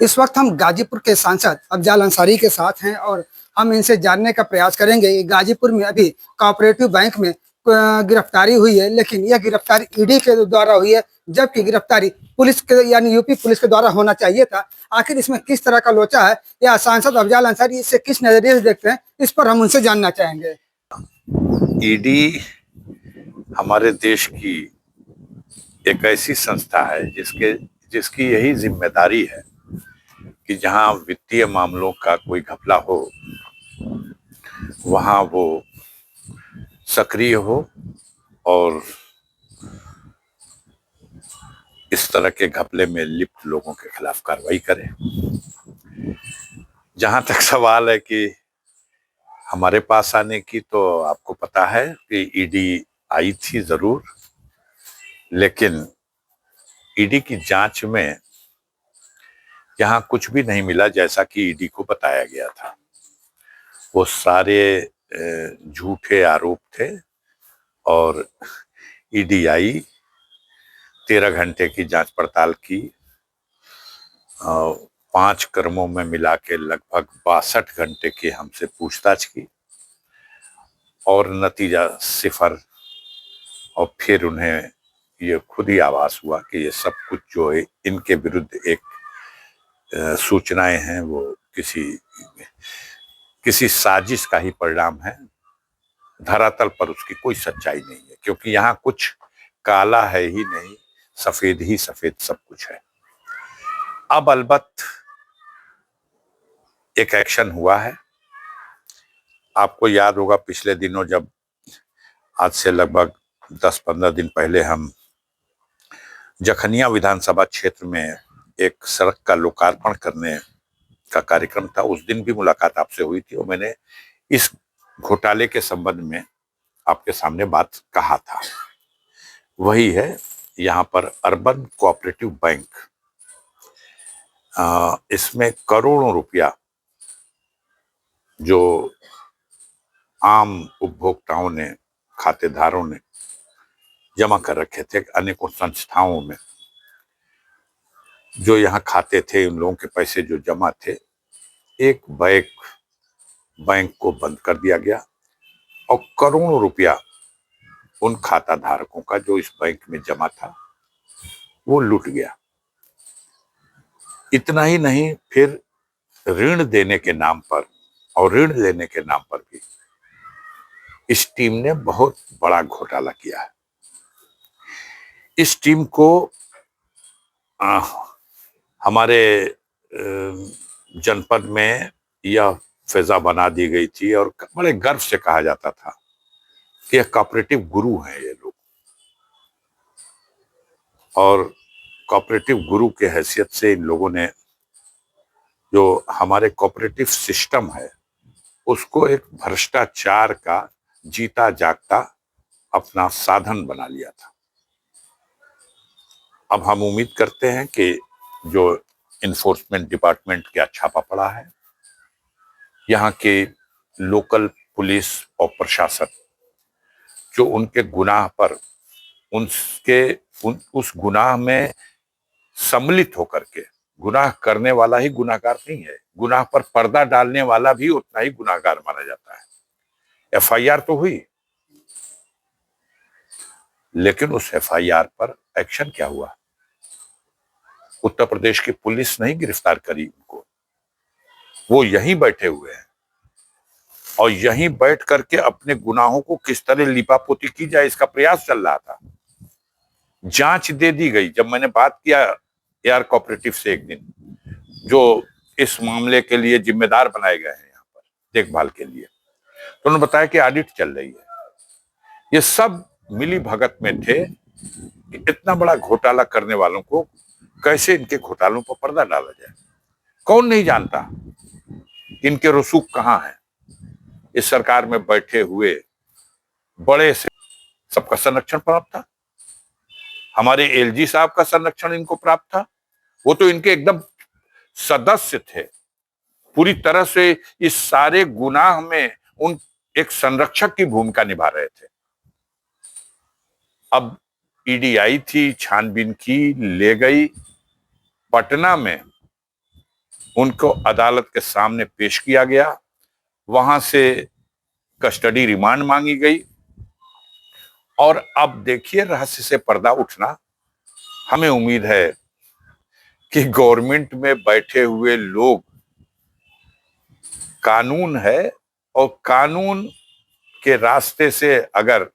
इस वक्त हम गाजीपुर के सांसद अफजाल अंसारी के साथ हैं और हम इनसे जानने का प्रयास करेंगे कि गाजीपुर में अभी कोऑपरेटिव बैंक में गिरफ्तारी हुई है, लेकिन यह गिरफ्तारी ईडी के द्वारा हुई है, जबकि गिरफ्तारी पुलिस के यानी यूपी पुलिस के द्वारा होना चाहिए था। आखिर इसमें किस तरह का लोचा है या सांसद अफजाल अंसारी इससे किस नजरिए से देखते हैं, इस पर हम उनसे जानना चाहेंगे। ईडी हमारे देश की एक ऐसी संस्था है जिसकी यही जिम्मेदारी है कि जहां वित्तीय मामलों का कोई घपला हो वहां वो सक्रिय हो और इस तरह के घपले में लिप्त लोगों के खिलाफ कार्रवाई करे। जहां तक सवाल है कि हमारे पास आने की, तो आपको पता है कि ईडी आई थी जरूर, लेकिन ईडी की जांच में यहां कुछ भी नहीं मिला जैसा कि ईडी को बताया गया था। वो सारे झूठे आरोप थे और ईडी आई, 13 घंटे की जांच पड़ताल की, 5 क्रमों में मिला के लगभग 62 घंटे की हमसे पूछताछ की और नतीजा सिफर। और फिर उन्हें ये खुद ही आभास हुआ कि ये सब कुछ जो है इनके विरुद्ध एक सूचनाएं हैं, वो किसी साजिश का ही परिणाम है। धरातल पर उसकी कोई सच्चाई नहीं है, क्योंकि यहाँ कुछ काला है ही नहीं, सफेद ही सफेद सब कुछ है। अब अलबत्त एक एक्शन हुआ है। आपको याद होगा पिछले दिनों जब आज से लगभग 10-15 दिन पहले हम जखनिया विधानसभा क्षेत्र में एक सड़क का लोकार्पण करने का कार्यक्रम था, उस दिन भी मुलाकात आपसे हुई थी और मैंने इस घोटाले के संबंध में आपके सामने बात कहा था। वही है यहाँ पर अर्बन कोऑपरेटिव बैंक। इसमें करोड़ों रुपया जो आम उपभोक्ताओं ने, खातेदारों ने जमा कर रखे थे अनेकों संस्थाओं में, जो यहाँ खाते थे, उन लोगों के पैसे जो जमा थे, एक बैंक को बंद कर दिया गया और करोड़ों रुपया उन खाता धारकों का जो इस बैंक में जमा था वो लूट गया। इतना ही नहीं, फिर ऋण देने के नाम पर और ऋण लेने के नाम पर भी इस टीम ने बहुत बड़ा घोटाला किया है। इस टीम को हमारे जनपद में यह फिजा बना दी गई थी और बड़े गर्व से कहा जाता था कि यह कोऑपरेटिव गुरु हैं ये लोग, और कोऑपरेटिव गुरु के हैसियत से इन लोगों ने जो हमारे कोऑपरेटिव सिस्टम है उसको एक भ्रष्टाचार का जीता जागता अपना साधन बना लिया था। अब हम उम्मीद करते हैं कि जो इन्फोर्समेंट डिपार्टमेंट का छापा पड़ा है, यहाँ के लोकल पुलिस और प्रशासन जो उनके गुनाह पर उस गुनाह में सम्मिलित होकर के, गुनाह करने वाला ही गुनाहगार नहीं है, गुनाह पर पर्दा डालने वाला भी उतना ही गुनाहगार माना जाता है। एफआईआर तो हुई, लेकिन उस एफआईआर पर एक्शन क्या हुआ? उत्तर प्रदेश की पुलिस नहीं गिरफ्तार करी उनको। वो यहीं बैठे हुए हैं और यहीं बैठ करके अपने गुनाहों को किस तरह लिपापोती की जाए इसका प्रयास चल रहा था। जांच दे दी गई। जब मैंने बात किया एआर कोऑपरेटिव से एक दिन, जो इस मामले के लिए जिम्मेदार बनाए गए हैं यहाँ पर देखभाल के लिए, तो उन्होंने बताया कि ऑडिट चल रही है। ये सब मिली भगत में थे कि इतना बड़ा घोटाला करने वालों को कैसे इनके घोटालों पर पर्दा डाला जाए। कौन नहीं जानता इनके रसूख कहां हैं। इस सरकार में बैठे हुए बड़े से सबका संरक्षण प्राप्त था। हमारे एलजी साहब का संरक्षण इनको प्राप्त था। वो तो इनके एकदम सदस्य थे, पूरी तरह से इस सारे गुनाह में उन एक संरक्षक की भूमिका निभा रहे थे। अब ईडी आई थी, छानबीन की, ले गई। पटना में उनको अदालत के सामने पेश किया गया, वहां से कस्टडी रिमांड मांगी गई और अब देखिए रहस्य से पर्दा उठना। हमें उम्मीद है कि गवर्नमेंट में बैठे हुए लोग, कानून है और कानून के रास्ते से अगर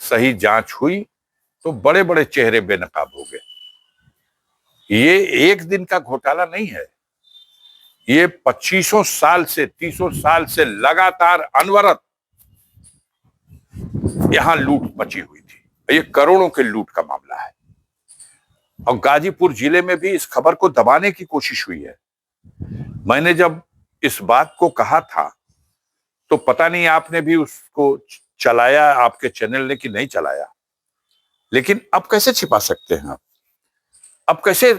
सही जांच हुई तो बड़े बड़े चेहरे बेनकाब हो गए। ये एक दिन का घोटाला नहीं है, ये 25 साल से 30 साल से लगातार अनवरत यहां लूट मची हुई थी। ये करोड़ों के लूट का मामला है और गाजीपुर जिले में भी इस खबर को दबाने की कोशिश हुई है। मैंने जब इस बात को कहा था तो पता नहीं आपने भी उसको चलाया, आपके चैनल ने, कि नहीं चलाया, लेकिन अब कैसे छिपा सकते हैं आप? अब कैसे?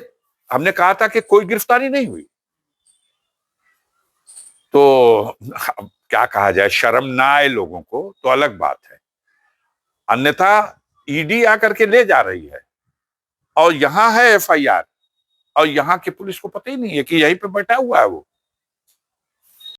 हमने कहा था कि कोई गिरफ्तारी नहीं हुई, तो क्या कहा जाए, शर्म ना आए लोगों को तो अलग बात है, अन्यथा ईडी आकर के ले जा रही है और यहां है एफआईआर और यहां की पुलिस को पता ही नहीं है कि यहीं पे बैठा हुआ है वो।